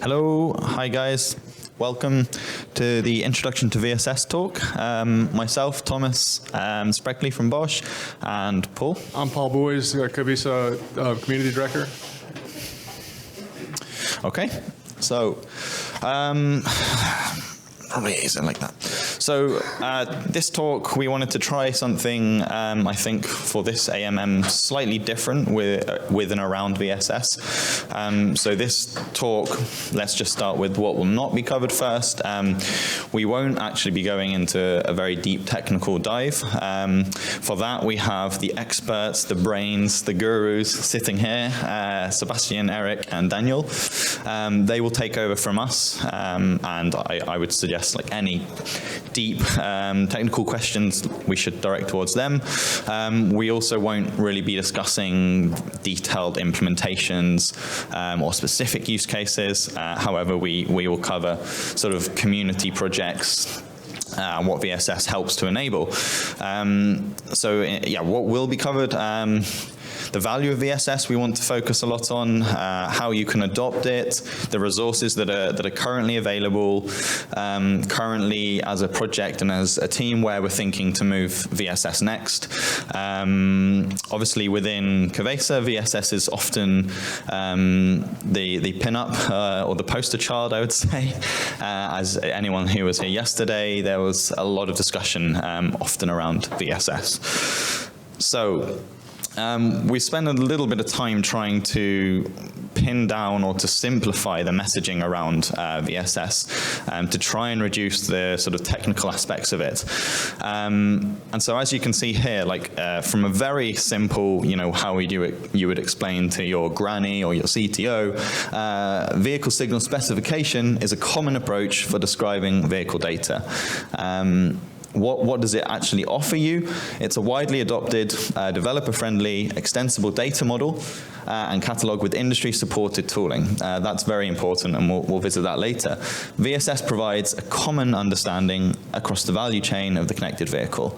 Hello, hi guys. Welcome to the Introduction to VSS talk. Myself, Thomas, Spreckley from Bosch, and Paul. I'm Paul Boys, COVESA Community Director. Okay, so probably isn't like that. So this talk, we wanted to try something, I think, for this AMM slightly different with and around VSS. So this talk, let's just start with what will not be covered first. We won't actually be going into a very deep technical dive. For that, we have the experts, the brains, the gurus sitting here, Sebastian, Eric, and Daniel. They will take over from us, and I would suggest like any deep technical questions we should direct towards them. We also won't really be discussing detailed implementations or specific use cases. However, we will cover sort of community projects, what VSS helps to enable. So yeah, what will be covered? The value of VSS we want to focus a lot on, how you can adopt it, the resources that are currently available, currently as a project and as a team where we're thinking to move VSS next. Obviously within COVESA, VSS is often the pin-up or the poster child, I would say. As anyone who was here yesterday, there was a lot of discussion often around VSS. So, we spent a little bit of time trying to pin down or to simplify the messaging around VSS to try and reduce the sort of technical aspects of it. And so as you can see here, like from a very simple, how you would explain to your granny or your CTO, vehicle signal specification is a common approach for describing vehicle data. What does it actually offer you? It's a widely adopted, developer-friendly, extensible data model and catalog with industry-supported tooling. That's very important, and we'll visit that later. VSS provides a common understanding across the value chain of the connected vehicle.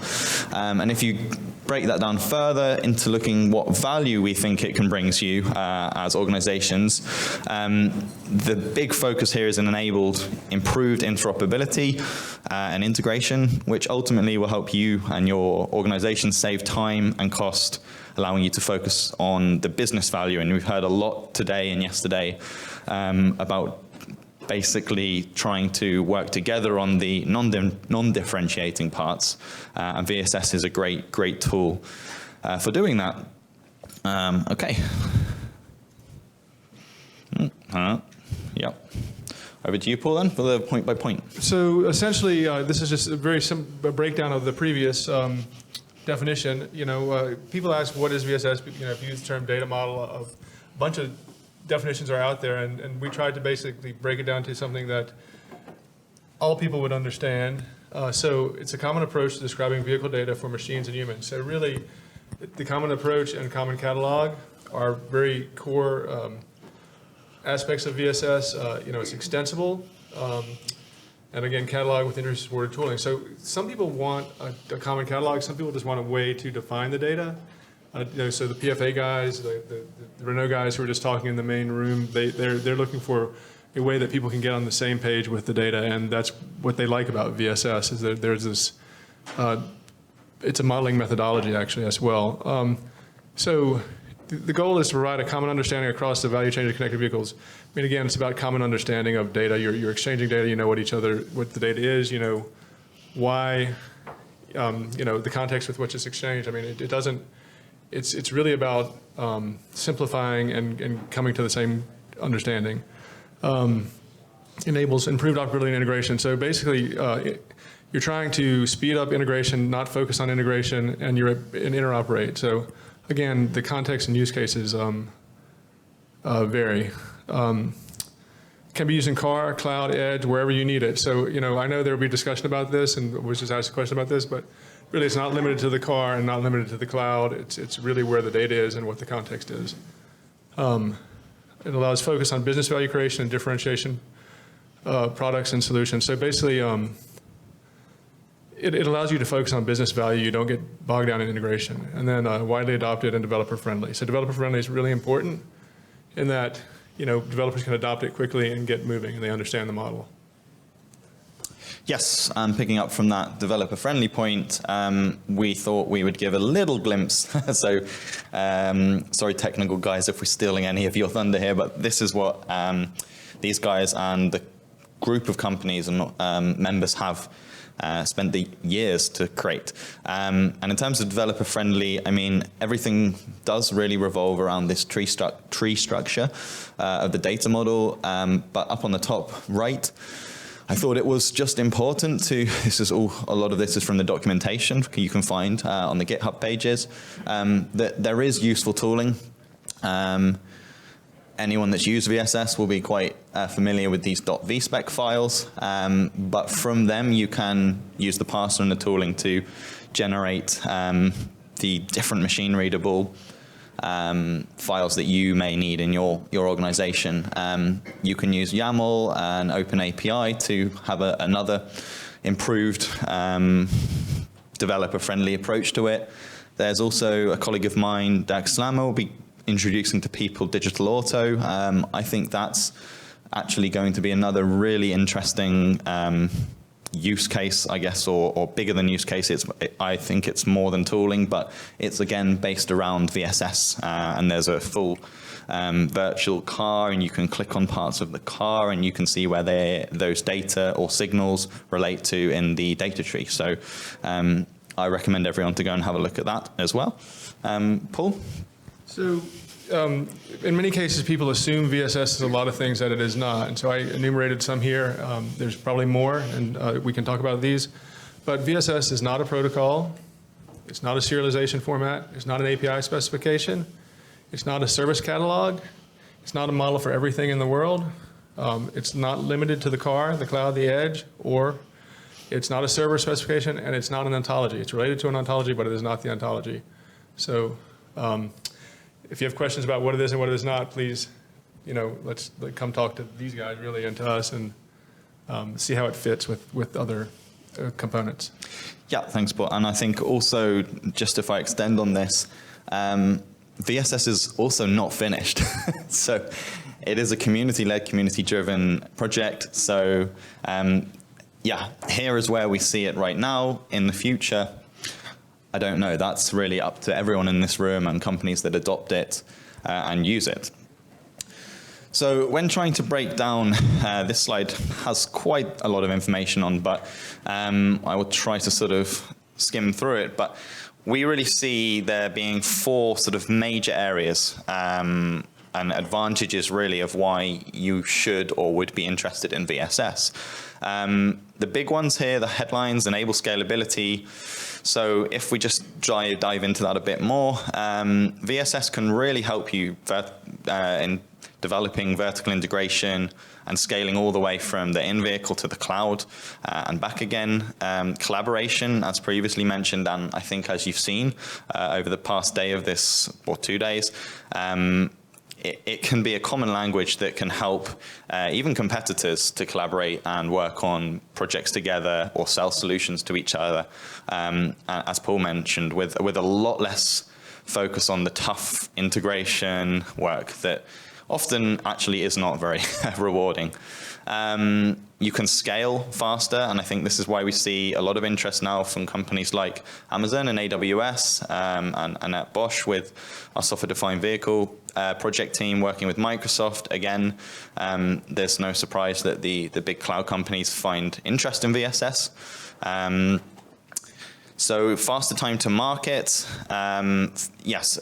And if you break that down further into looking what value we think it can bring to you as organizations, the big focus here is an enabled, improved interoperability and integration, which ultimately will help you and your organization save time and cost, allowing you to focus on the business value. And we've heard a lot today and yesterday about basically trying to work together on the non-differentiating parts, and VSS is a great tool for doing that. Okay. Yep. Over to you, Paul, then, for the point by point. So essentially, this is just a very simple breakdown of the previous definition. People ask, what is VSS? If you use the term data model, a bunch of definitions are out there, and we tried to basically break it down to something that all people would understand. So it's a common approach to describing vehicle data for machines and humans. So really, the common approach and common catalog are very core aspects of VSS. It's extensible, and again, catalog with industry-supported tooling. So some people want a common catalog. Some people just want a way to define the data. So the PFA guys, the Renault guys who were just talking in the main room, they're looking for a way that people can get on the same page with the data, and that's what they like about VSS, is that there's this, it's a modeling methodology actually as well. So the goal is to provide a common understanding across the value chain of connected vehicles. I mean, again, it's about common understanding of data. You're exchanging data, you know what the data is, you know why, the context with which it's exchanged. I mean, it doesn't, it's really about simplifying and coming to the same understanding. Enables improved operability and integration. So basically, you're trying to speed up integration, not focus on integration, and interoperate. So again, the context and use cases vary. Can be used in car, cloud, edge, wherever you need it. So, I know there will be discussion about this, and was just asked a question about this, but really it's not limited to the car and not limited to the cloud. It's really where the data is and what the context is. It allows focus on business value creation and differentiation, products and solutions. So basically, it allows you to focus on business value. You don't get bogged down in integration. And then widely adopted and developer friendly. So developer friendly is really important in that, developers can adopt it quickly and get moving, and they understand the model. Yes, and picking up from that developer-friendly point, we thought we would give a little glimpse. So, sorry, technical guys, if we're stealing any of your thunder here, but this is what these guys and the group of companies and members have spent the years to create. And in terms of developer-friendly, I mean, everything does really revolve around this tree structure of the data model. But up on the top right, I thought it was just important to, a lot of this is from the documentation you can find on the GitHub pages, that there is useful tooling. Anyone that's used VSS will be quite familiar with these .vspec files, but from them you can use the parser and the tooling to generate the different machine readable files that you may need in your organization. You can use YAML and OpenAPI to have another improved developer-friendly approach to it. There's also a colleague of mine, Dag Slammer, will be introducing to people Digital Auto. I think that's actually going to be another really interesting use case, I guess, or bigger than use case. I think it's more than tooling, but it's again based around VSS, and there's a full virtual car, and you can click on parts of the car, and you can see where those data or signals relate to in the data tree. So I recommend everyone to go and have a look at that as well. Paul? So in many cases, people assume VSS is a lot of things that it is not. And so I enumerated some here. There's probably more, and we can talk about these. But VSS is not a protocol. It's not a serialization format. It's not an API specification. It's not a service catalog. It's not a model for everything in the world. It's not limited to the car, the cloud, the edge, or it's not a server specification, and it's not an ontology. It's related to an ontology, but it is not the ontology. So if you have questions about what it is and what it is not, please, let's come talk to these guys really and to us, and see how it fits with other components. Yeah, thanks, Paul. And I think also, just if I extend on this, VSS is also not finished. So it is a community-led, community-driven project. So yeah, here is where we see it right now. In the future, I don't know. That's really up to everyone in this room and companies that adopt it and use it. So when trying to break down, this slide has quite a lot of information on, but I will try to sort of skim through it. But we really see there being 4 sort of major areas and advantages really of why you should or would be interested in VSS. The big ones here, the headlines, enable scalability. So if we just dive into that a bit more, VSS can really help you in developing vertical integration and scaling all the way from the in-vehicle to the cloud and back again. Collaboration, as previously mentioned, and I think as you've seen over the past day of this, or 2 days, it can be a common language that can help even competitors to collaborate and work on projects together or sell solutions to each other. As Paul mentioned, with a lot less focus on the tough integration work that often actually is not very rewarding. You can scale faster, and I think this is why we see a lot of interest now from companies like Amazon and AWS and at Bosch with our software-defined vehicle project team working with Microsoft. Again, there's no surprise that the big cloud companies find interest in VSS. So faster time to market, yes.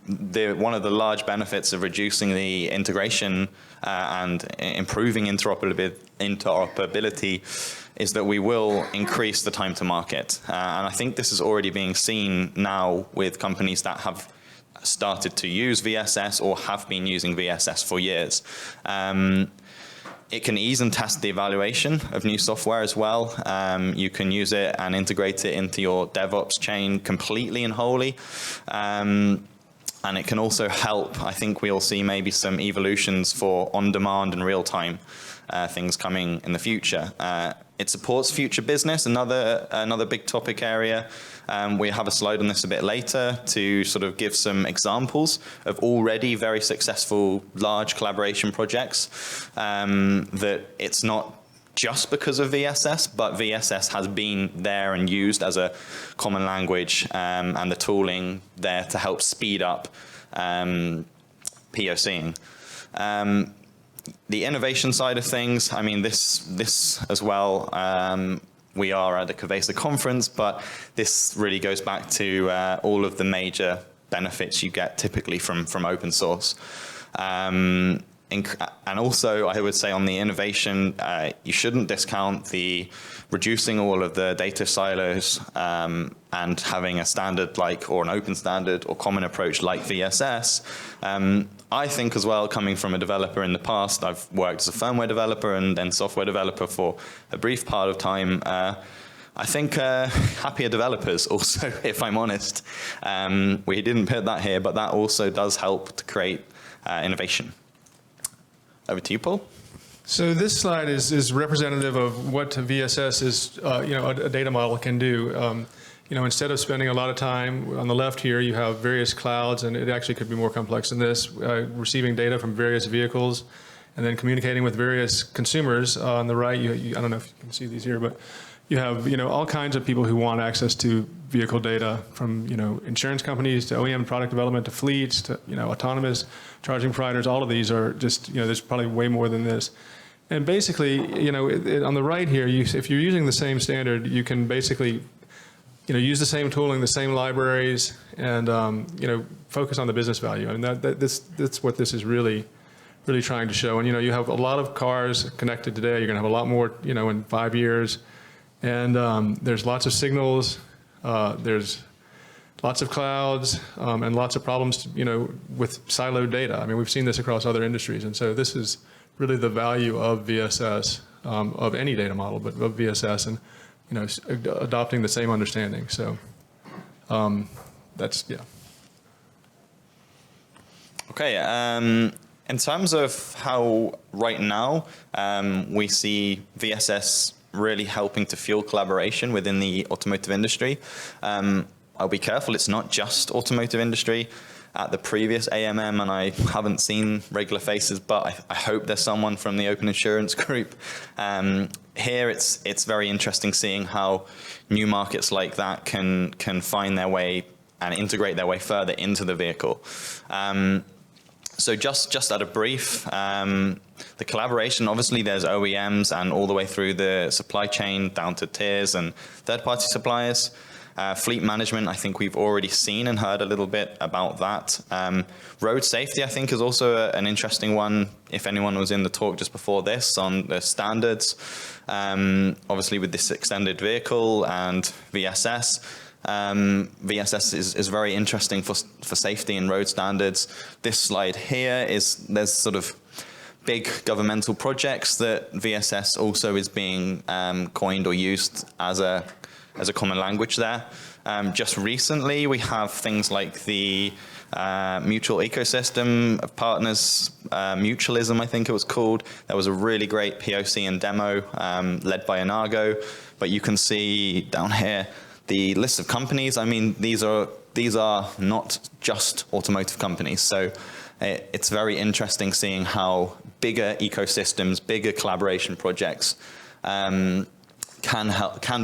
One of the large benefits of reducing the integration and improving interoperability is that we will increase the time to market. And I think this is already being seen now with companies that have started to use VSS or have been using VSS for years. It can ease and test the evaluation of new software as well. You can use it and integrate it into your DevOps chain completely and wholly. And it can also help, I think we'll see maybe some evolutions for on-demand and real-time things coming in the future. It supports future business, another big topic area. We have a slide on this a bit later to sort of give some examples of already very successful large collaboration projects, that it's not just because of VSS, but VSS has been there and used as a common language, and the tooling there to help speed up POCing. The innovation side of things, I mean, this as well, we are at a COVESA conference, but this really goes back to all of the major benefits you get typically from open source. And also, I would say on the innovation, you shouldn't discount the reducing all of the data silos and having a standard or an open standard or common approach like VSS. I think as well, coming from a developer in the past, I've worked as a firmware developer and then software developer for a brief part of time. I think happier developers also, if I'm honest. We didn't put that here, but that also does help to create innovation. Over to you, Paul. So this slide is representative of what VSS is, a data model can do. Instead of spending a lot of time on the left here, you have various clouds, and it actually could be more complex than this, receiving data from various vehicles, and then communicating with various consumers. On the right, I don't know if you can see these here, but you have all kinds of people who want access to vehicle data, from insurance companies to OEM product development to fleets to autonomous charging providers. All of these are just there's probably way more than this. And basically, on the right here, if you're using the same standard, you can basically use the same tooling, the same libraries, and focus on the business value. And that's what this is really trying to show. And you have a lot of cars connected today. You're going to have a lot more in 5 years. And there's lots of signals, there's lots of clouds, and lots of problems, with siloed data. I mean, we've seen this across other industries, and so this is really the value of VSS, of any data model, but of VSS, and adopting the same understanding. So that's Okay. In terms of how right now we see VSS really helping to fuel collaboration within the automotive industry. I'll be careful, it's not just automotive industry. At the previous AMM, and I haven't seen regular faces, but I hope there's someone from the Open Insurance group. Here it's very interesting seeing how new markets like that can find their way and integrate their way further into the vehicle. So just at a brief, the collaboration, obviously there's OEMs and all the way through the supply chain down to tiers and third-party suppliers. Fleet management, I think we've already seen and heard a little bit about that. Road safety, I think, is also an interesting one, if anyone was in the talk just before this, on the standards. Obviously with this extended vehicle and VSS. VSS is very interesting for safety and road standards. This slide here there's sort of big governmental projects that VSS also is being coined or used as a common language there. Just recently, we have things like the mutual ecosystem of partners, mutualism, I think it was called. That was a really great POC and demo led by Inago. But you can see down here the list of companies. I mean, these are not just automotive companies. So it's very interesting seeing how bigger ecosystems, bigger collaboration projects can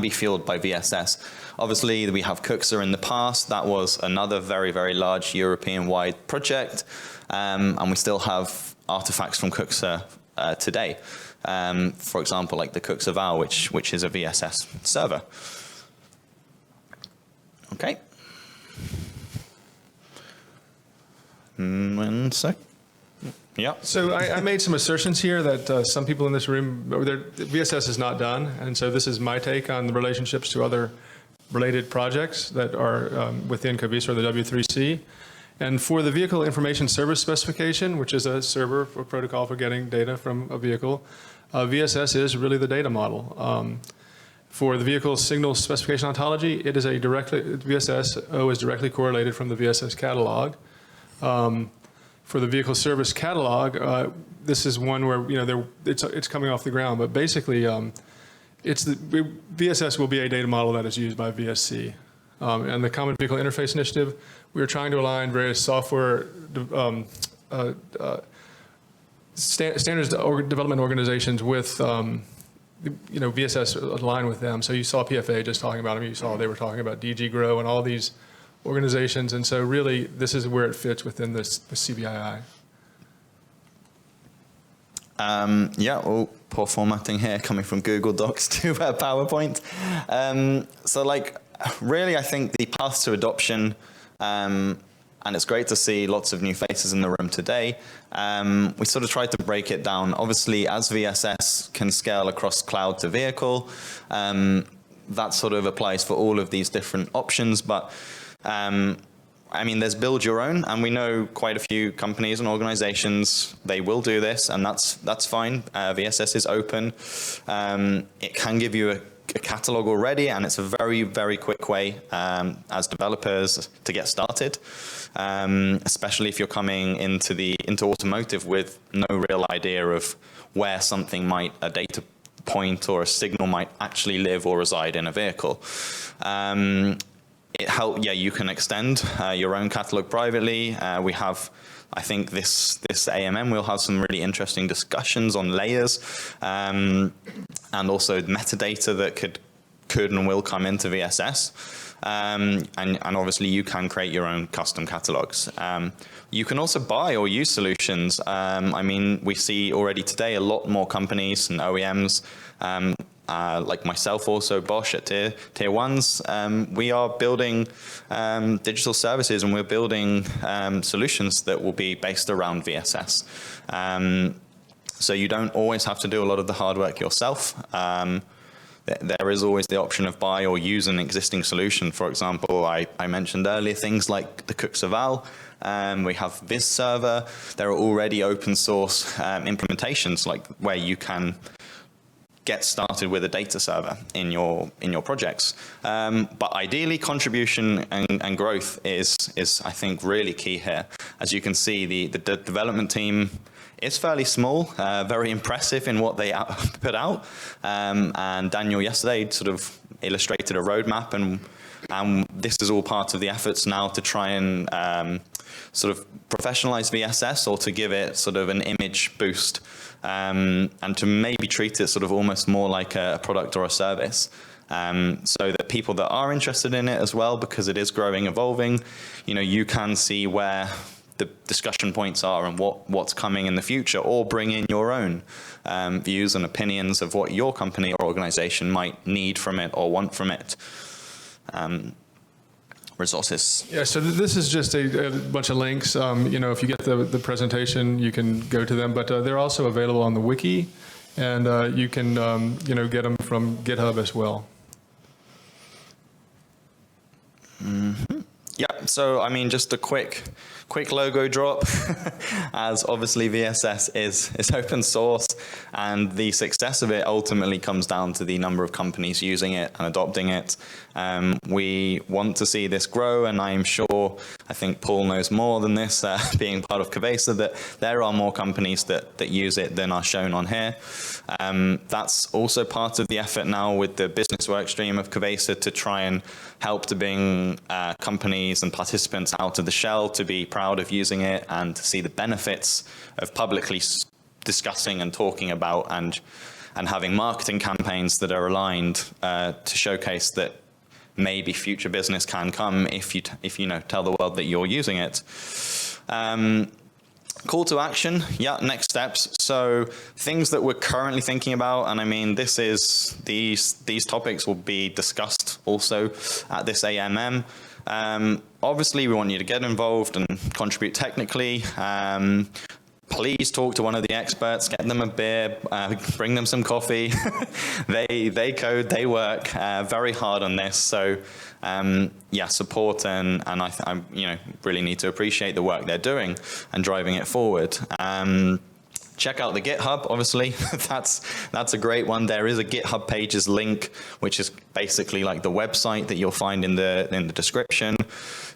be fueled by VSS. Obviously, we have COVESA in the past. That was another very, very large European-wide project. And we still have artifacts from COVESA today. For example, like the COVESA Val, which is a VSS server. Okay. One sec. Yeah. So I made some assertions here that some people in this room, VSS is not done, and so this is my take on the relationships to other related projects that are within COVESA or the W3C. And for the Vehicle Information Service Specification, which is a server for protocol for getting data from a vehicle, VSS is really the data model. For the Vehicle Signal Specification Ontology, it is VSSO is directly correlated from the VSS catalog. For the vehicle service catalog, this is one where it's coming off the ground, but basically VSS will be a data model that is used by VSC. And the Common Vehicle Interface Initiative, we are trying to align various software standards development organizations with VSS align with them. So you saw PFA just talking about them. You saw they were talking about DG Grow and all these organizations. And so really, this is where it fits within the CVII. Well, poor formatting here, coming from Google Docs to PowerPoint. Really, I think the path to adoption, and it's great to see lots of new faces in the room today. We sort of tried to break it down. Obviously, as VSS can scale across cloud to vehicle, that sort of applies for all of these different options. But there's build your own, and we know quite a few companies and organizations, they will do this, and that's fine. VSS is open. It can give you a catalog already, and it's a very, very quick way as developers to get started, especially if you're coming into automotive with no real idea of where something a data point or a signal might actually live or reside in a vehicle. You can extend your own catalog privately. We have, I think this AMM, we'll have some really interesting discussions on layers, and also metadata that could and will come into VSS. And obviously you can create your own custom catalogs. You can also buy or use solutions. We see already today a lot more companies and OEMs, like myself also, Bosch at tier ones. We are building digital services, and we're building solutions that will be based around VSS. So you don't always have to do a lot of the hard work yourself. There is always the option of buy or use an existing solution. For example, I mentioned earlier things like the COVESA. We have Viz Server. There are already open source implementations where you can get started with a data server in your projects. But ideally, contribution and growth is I think really key here. As you can see, the development team is fairly small, very impressive in what they put out. And Daniel yesterday sort of illustrated a roadmap, and this is all part of the efforts now to try and sort of professionalize VSS, or to give it sort of an image boost, and to maybe treat it sort of almost more like a product or a service. So that people that are interested in it as well, because it is growing, evolving, you can see where the discussion points are and what's coming in the future, or bring in your own views and opinions of what your company or organization might need from it or want from it. Resources. Yeah, so this is just a bunch of links. If you get the presentation, you can go to them, but they're also available on the wiki, and you can get them from GitHub as well. Mm-hmm. Yeah, so just a quick logo drop, as obviously VSS is open source, and the success of it ultimately comes down to the number of companies using it and adopting it. We want to see this grow, and I think Paul knows more than this, being part of COVESA, that there are more companies that use it than are shown on here. That's also part of the effort now with the business work stream of COVESA, to try and help to bring companies and participants out of the shell, to be proud of using it and to see the benefits of publicly discussing and talking about, and having marketing campaigns that are aligned to showcase that maybe future business can come if you tell the world that you're using it. Call to action, next steps. So things that we're currently thinking about, and these topics will be discussed also at this AMM. Obviously, we want you to get involved and contribute technically. Please talk to one of the experts, get them a beer, bring them some coffee. They code, they work very hard on this. So support, and I really need to appreciate the work they're doing and driving it forward. Check out the GitHub, obviously. That's a great one. There is a GitHub Pages link, which is basically like the website that you'll find in the description.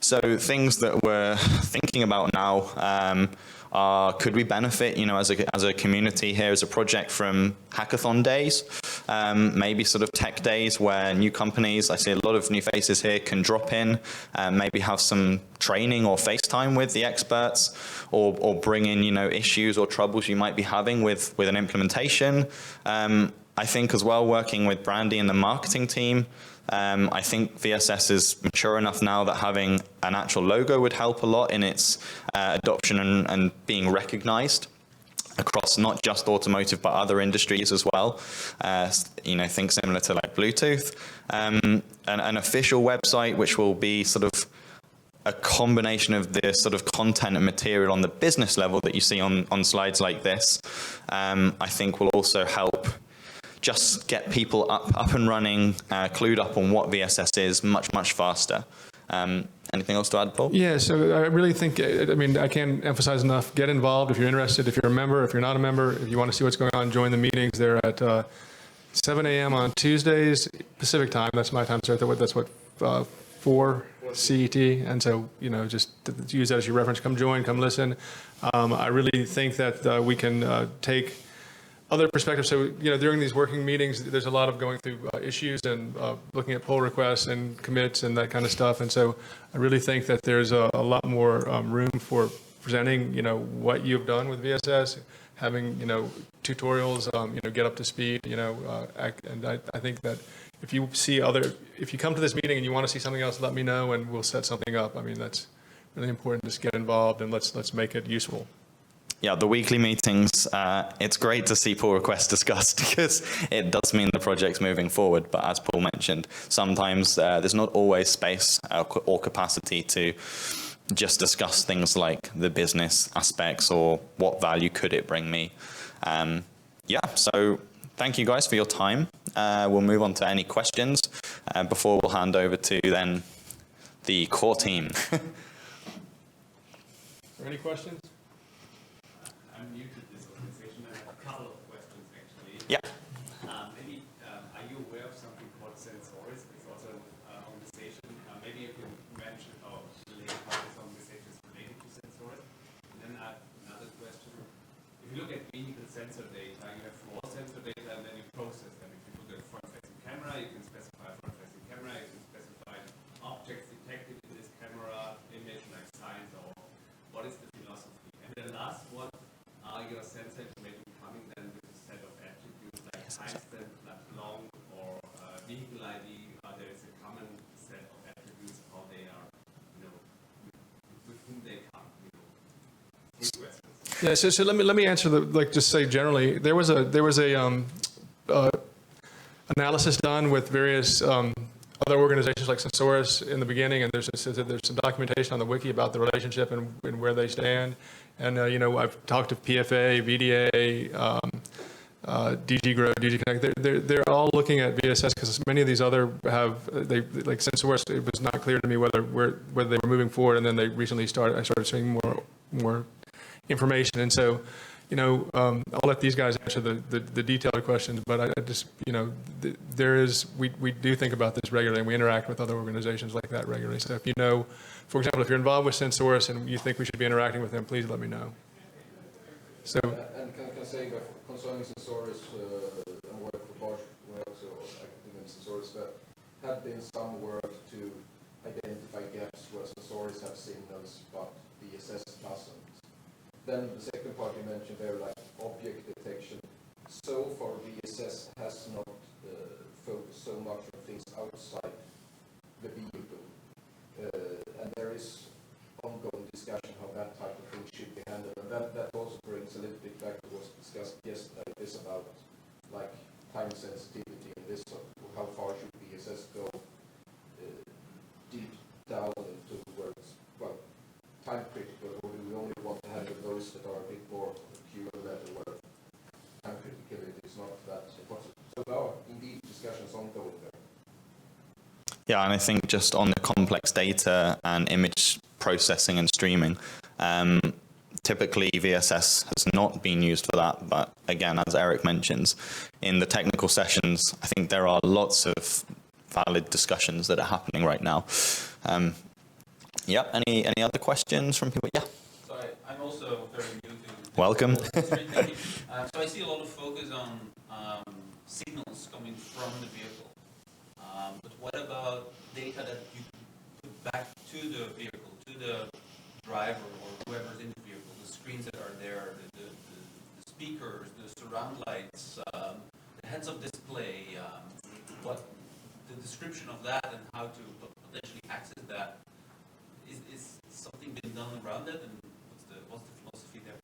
So things that we're thinking about now are, could we benefit, as a community here, as a project, from hackathon days, maybe sort of tech days where new companies, I see a lot of new faces here, can drop in, maybe have some training or FaceTime with the experts, or bring in, issues or troubles you might be having with an implementation. I think as well, working with Brandy and the marketing team, I think VSS is mature enough now that having an actual logo would help a lot in its adoption and being recognized across not just automotive but other industries as well. Think similar to like Bluetooth. An official website which will be sort of a combination of the sort of content and material on the business level that you see on slides like this, I think will also help just get people up and running, clued up on what VSS is much faster. Anything else to add, Paul? Yeah, so I really think, I can't emphasize enough, get involved if you're interested, if you're a member, if you're not a member, if you want to see what's going on, join the meetings. They're at 7 a.m. on Tuesdays, Pacific time. That's my time, so that's what, 4 CET. And so, just use that as your reference. Come join, come listen. I really think that we can take other perspectives. So, during these working meetings, there's a lot of going through issues and looking at pull requests and commits and that kind of stuff. And so I really think that there's a lot more room for presenting, what you've done with VSS, having, tutorials, get up to speed, and I think that if you come to this meeting and you want to see something else, let me know and we'll set something up. That's really important. Just get involved and let's make it useful. Yeah, the weekly meetings, it's great to see pull requests discussed because it does mean the project's moving forward. But as Paul mentioned, sometimes there's not always space or capacity to just discuss things like the business aspects or what value could it bring me. So thank you guys for your time. We'll move on to any questions before we'll hand over to then the core team. Are there any questions? I'm new to this organization. I have a couple of questions, actually. Yeah. Maybe, are you aware of something called Sensors? It's also an organization. Maybe you can mention how this organization is related to Sensors. And then I have another question. If you look at vehicle sensor data, you have raw sensor data and then you process them. If you look at front-facing camera, you can specify front-facing camera, you can specify objects detected in this camera, image like signs, or what is the philosophy? And the last one, are your sensor information coming then with a set of attributes like timestamp, like long, or vehicle ID? There is a common set of attributes, how they are, with whom they come. Three questions. Yeah, so let me answer just say generally. There was a analysis done with various other organizations like Sensors in the beginning, and there's some documentation on the wiki about the relationship and where they stand. And I've talked to PFA, VDA, DG Grow, DG Connect. They're all looking at VSS because many of these other like Sensors. It was not clear to me whether they were moving forward, and then I started seeing more information. And so, I'll let these guys answer the detailed questions, but I just, we do think about this regularly, and we interact with other organizations like that regularly. So if for example, if you're involved with Sensors and you think we should be interacting with them, please let me know. So. And can I say that concerning Sensors and work for Bosch, we're also active in Sensors, that had been some work to identify gaps where Sensors have signals, but VSS doesn't. Then the second part you mentioned there, like object detection. So far, VSS has not focused so much on things outside the vehicle. And there is ongoing discussion how that type of thing should be handled. And that also brings a little bit back to what was discussed yesterday, this about like time sensitivity and this, how far should VSS go deep down into words, well, time critical, or do we only want to handle those that are a bit more pure level where time criticality is not that important? So there are indeed discussions ongoing there. Yeah, and I think just on the complex data and image processing and streaming, typically VSS has not been used for that. But again, as Eric mentions, in the technical sessions, I think there are lots of valid discussions that are happening right now. Yep. Any other questions from people? Yeah. So I'm also very new to Welcome. So I see a lot of focus on signals coming from the vehicle. But what about data that you put back to the vehicle, to the driver or whoever's in the vehicle, the screens that are there, the speakers, the surround lights, the heads-up display, what the description of that and how to potentially access that, is something been done around it, and what's the philosophy there?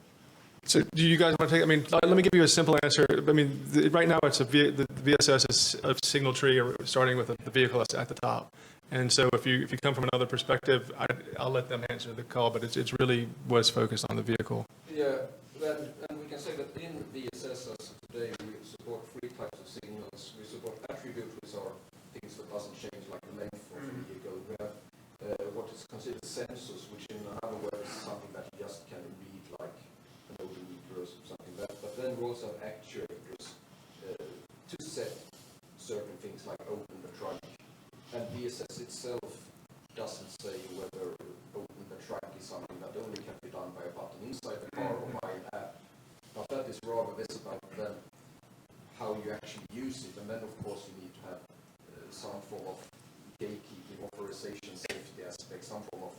So do you guys want to take, I mean, let me give you a simple answer. I mean, right now it's the VSS is a signal tree starting with the vehicle at the top. And so if you come from another perspective, I'll let them answer the call, but it's really was focused on the vehicle. Yeah, and we can say that in VSS as today we support three types of signals. We support attributes, which are things that doesn't change, like the length of the vehicle. We have what is considered sensors, which in another word is something that you just can read, like an odometer or something like that. But then we also have actuators to set certain things like open the trunk. And VSS itself doesn't say whether open the trunk is something that only can be done by a button inside the car or by an app. But that is rather visible than how you actually use it. And then, of course, you need to have some form of gatekeeping, authorization, safety aspect, some form of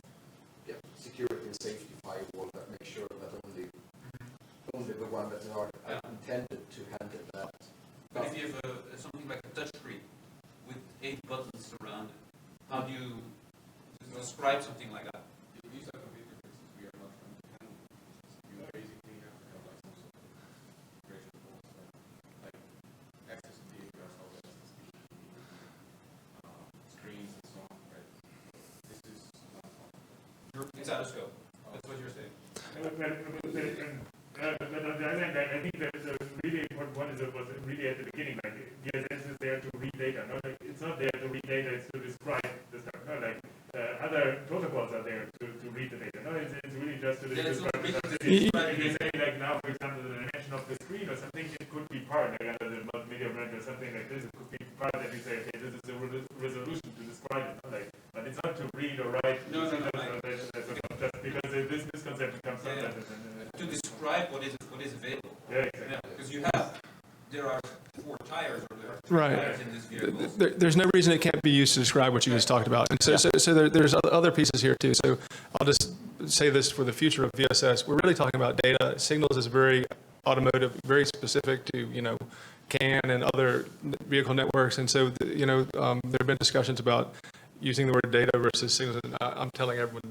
security and safety firewall that makes sure that only the one that are intended to handle that. But if you have something like a touchscreen with 8 buttons around it, how do you describe something like that? These are completely different. We are not trying to handle this. You basically have to have like some sort of integration points, like access to data, as well as screens and so on, right? This is not It's out of scope. That's what you're saying. But on the other hand, I think that the really important one was really at the beginning, like VSS is there to read data. No, like, it's not there to read data, it's to describe the stuff. No, like other protocols are there to read the data. No, it's really just to describe the stuff. If you say like now, for example, the dimension of the screen or something, it could be part, like under the multimedia brand or something like this, it could be part that you say, okay, this is the resolution to describe it. No? Like, but it's not to read or write. No, that's just because this misconception comes from that. To describe what is available. Yeah, exactly. Because there are 4 tires or there are 3 Right. tires in this vehicle. There's no reason it can't be used to describe what you just talked about. And so there's other pieces here too. So I'll just say this for the future of VSS. We're really talking about data. Signals is very automotive, very specific to, CAN and other vehicle networks. And so, there have been discussions about using the word data versus signals. And I'm telling everyone,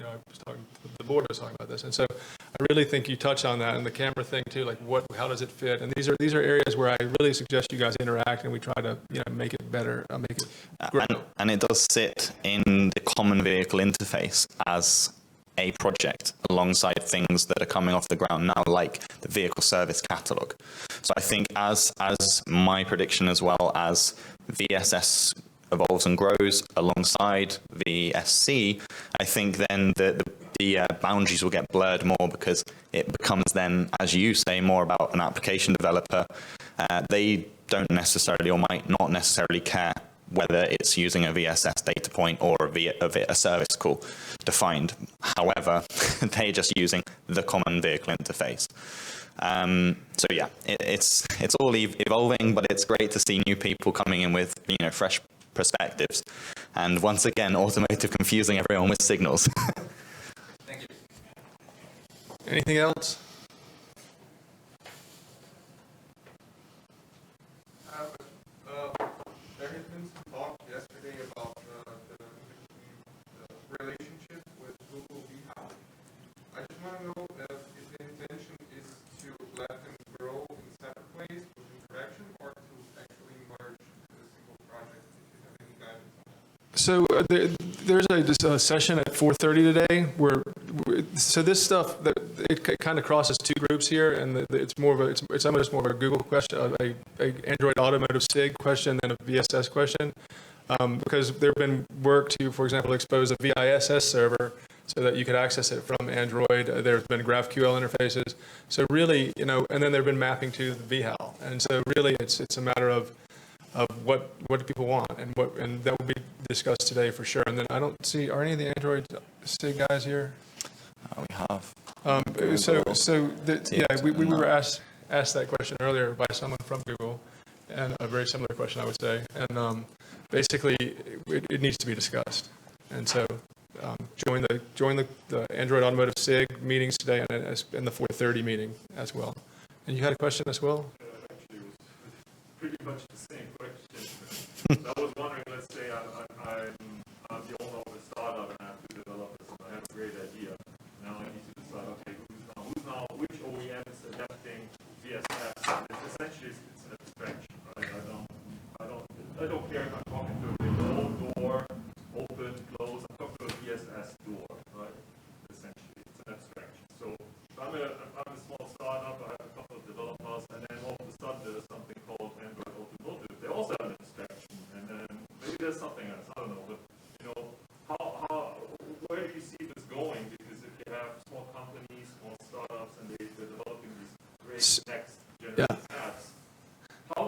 I was talking, the board was talking about this. And so I really think you touch on that, and the camera thing too, like how does it fit? And these are areas where I really suggest you guys interact and we try to, make it better, make it grow. And it does sit in the common vehicle interface as a project alongside things that are coming off the ground now, like the vehicle service catalog. So I think as my prediction, as well as VSS evolves and grows alongside VSC, I think then the boundaries will get blurred more, because it becomes then, as you say, more about an application developer. They don't necessarily, or might not necessarily, care whether it's using a VSS data point or a service call defined. However, they're just using the common vehicle interface. So yeah, it's all evolving, but it's great to see new people coming in with fresh perspectives. And once again, automotive confusing everyone with signals. Thank you. Anything else? There has been some talk yesterday about the relationship with Google VHAL. I just want to know if the intention is to let them grow in separate ways with interaction, or to actually merge into a single project, if you have any guidance on that. So there's a session at 4:30 today so this stuff, it kind of crosses 2 groups here, and it's more of it's almost more of a Google question, a Android Automotive SIG question than a VSS question, because there've been work to, for example, expose a VISS server so that you could access it from Android. There's been GraphQL interfaces. So really, and then there've been mapping to the VHAL, and so really it's a matter of of what do people want, and that will be discussed today for sure. And then I don't see, are any of the Android SIG guys here? We have. We were asked that question earlier by someone from Google, and a very similar question, I would say. And basically, it needs to be discussed. And so, join the Android Automotive SIG meetings today, and in the 4:30 meeting as well. And you had a question as well? Actually, it was pretty much the same question. So I was wondering, let's say I'm the owner of a startup and I have to develop this, and I have a great idea. Now I need to decide, okay, which OEM is adapting VSS? And it's essentially it's an abstraction, right? I don't care if I'm talking to a old door, open, close. I'm talking to a VSS door, right? Essentially, it's an abstraction. So I'm a small startup. I have a couple of developers, and then all of a sudden there's something called Android Automotive. They also have an abstraction, and then maybe there's something else. I don't know, but where do you see this going? Because if you have small companies, small startups, and they're developing these great next-generation apps, how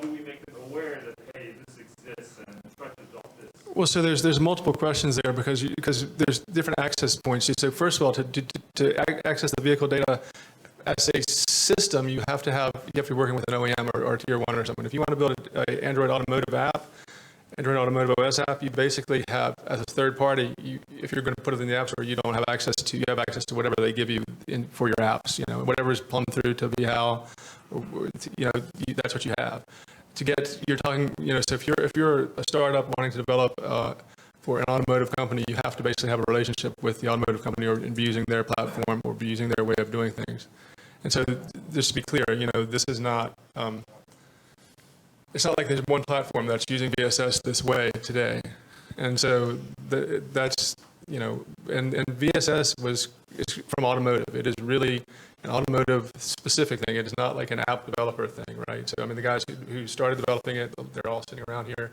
do we make them aware that, hey, this exists and try to adopt this? Well, so there's multiple questions there because there's different access points. So first of all, to access the vehicle data as a system, you have to be working with an OEM or tier one or something. If you want to build an Android Automotive app, Android Automotive OS app, you basically have, as a third party, if you're going to put it in the App Store, you have access to whatever they give you for your apps. Whatever is plumbed through to VHAL, that's what you have. You're talking, so if you're a startup wanting to develop for an automotive company, you have to basically have a relationship with the automotive company or be using their platform or be using their way of doing things. And so, just to be clear, this is not. It's not like there's one platform that's using VSS this way today. And so that's, and VSS is from automotive. It is really an automotive specific thing. It is not like an app developer thing, right? So, the guys who started developing it, they're all sitting around here,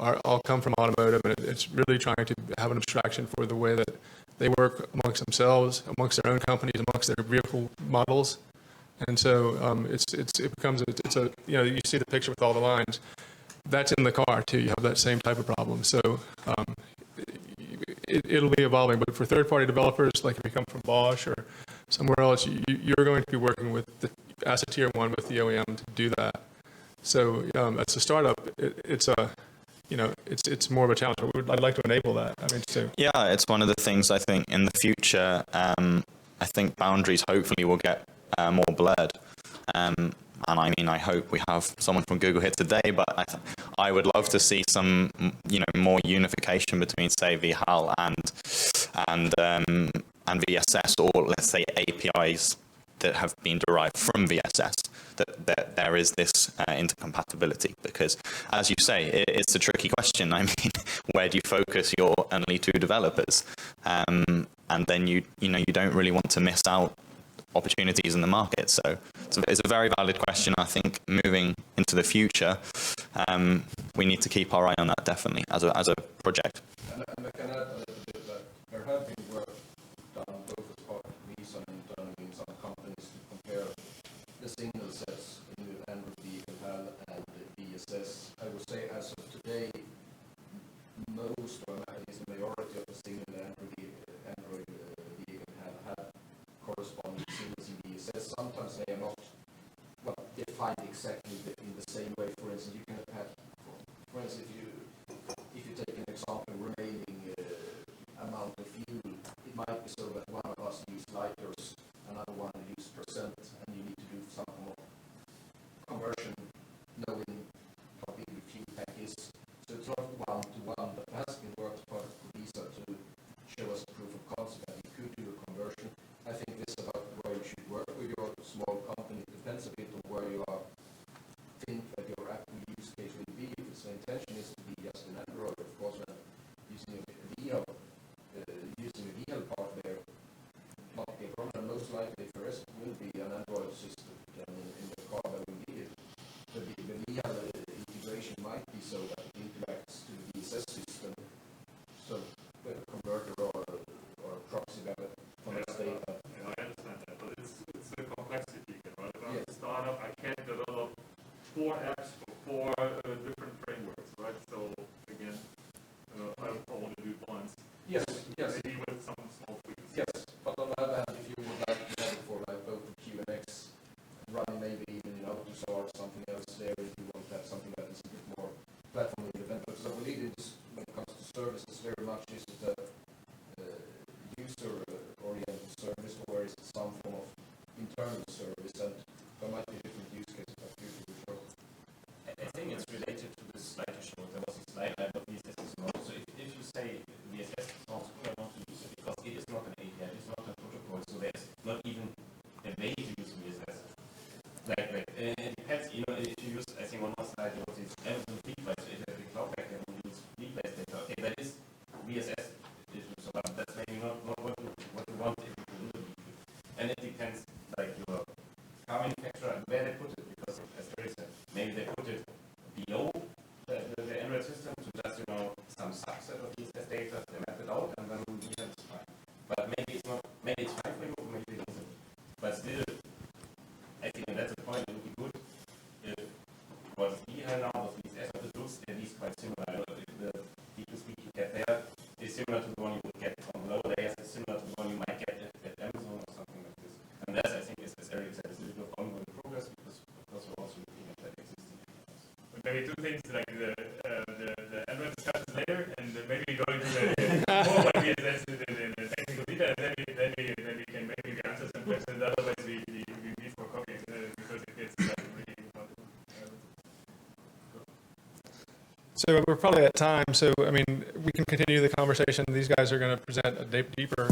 all come from automotive, and it's really trying to have an abstraction for the way that they work amongst themselves, amongst their own companies, amongst their vehicle models. And so you see the picture with all the lines. That's in the car too. You have that same type of problem. So it'll be evolving. But for third-party developers, like if you come from Bosch or somewhere else, you're going to be working with as a tier one with the OEM to do that. So as a startup, it's more of a challenge. I'd like to enable that. Yeah, it's one of the things I think in the future. I think boundaries hopefully will get more blurred. And I hope we have someone from Google here today, but I would love to see some, more unification between, say, VHAL and VSS, or let's say APIs that have been derived from VSS. That there is this intercompatibility, because, as you say, it's a tricky question. Where do you focus your only two developers? And then you don't really want to miss out opportunities in the market. So it's a very valid question. I think moving into the future, we need to keep our eye on that, definitely, as a project. And I can add a little bit that there have been work done both as part of VISA and internally in some companies to compare the signal sets in the Android vehicle HAL and the VSS. I would say as of today, most, or at least the majority of the signal Android vehicle HAL have corresponding signals in VSS. Sometimes they are not defined exactly in the same way. For instance, you can have, for instance, if you take an example, remaining amount of fuel, it might be so that one of us use liters, another one use percent, and you need to do some more conversion, knowing how big the fuel tank is. So it's not one to one, but it has been worked part of COVESA to show us a proof of concept that you could do a conversion. I think this is about where you should work with your small company. It depends a bit on where you are. Think that your actual use case will be. If the intention is to be just an Android, of course, and using a VL part there, not be a problem. Most likely, the rest will be an Android system in the car that will need it. The VL integration might be so that it interacts to the VSS system, so with a converter or proxy that connects data. I understand that, but it's the complexity, right? If I'm a startup, I can't develop 4 apps for 4 Yes. maybe with some small tweaks. Yes, but on the other hand, if you would like to have it for like both QNX running maybe even in AutoSAR or something else there, if you want to have something that is a bit more platform independent. Because I believe it's, when it comes to services, very much is it a user-oriented service, or is it some form of internal service, and there might be different use cases that you will show. I think it's related to this slide you showed. There was a slide I got VSS is not. So if you say VSS sounds cool, I want to use it because it is not an API, it's not a protocol, so there's not even a way to use VSS. It depends, you know, if you use, I think one more slide, you know, this Amazon FleetWise, so if you have a cloud backend and you use FleetWise data, okay, that is VSS issue, so but that's maybe not what you want if you do it. And it depends, like your car manufacturer and where they put it, because as Terry said, maybe they put it below the Android system to just, you know, some subset of VSS data, they map it out, and then it's fine. But maybe it's not, maybe it's fine for you, maybe it isn't. But still, I think that's the point, it would be good if what we have now with VSS, but it looks at least quite similar. I know the DQ speed you get there is similar to the one you would get from low layers, is similar to the one you might get at Amazon or something like this. And that's, I think, as Eric said, is a little bit of ongoing progress because we're also looking at that existing. But maybe two things, like the Android discussions later, and maybe going to the more about VSS in the technical detail, and then we can maybe answer some questions. Otherwise, we meet for coffee because it gets really hard. So we're probably at time, so I mean, we can continue the conversation. These guys are going to present a deeper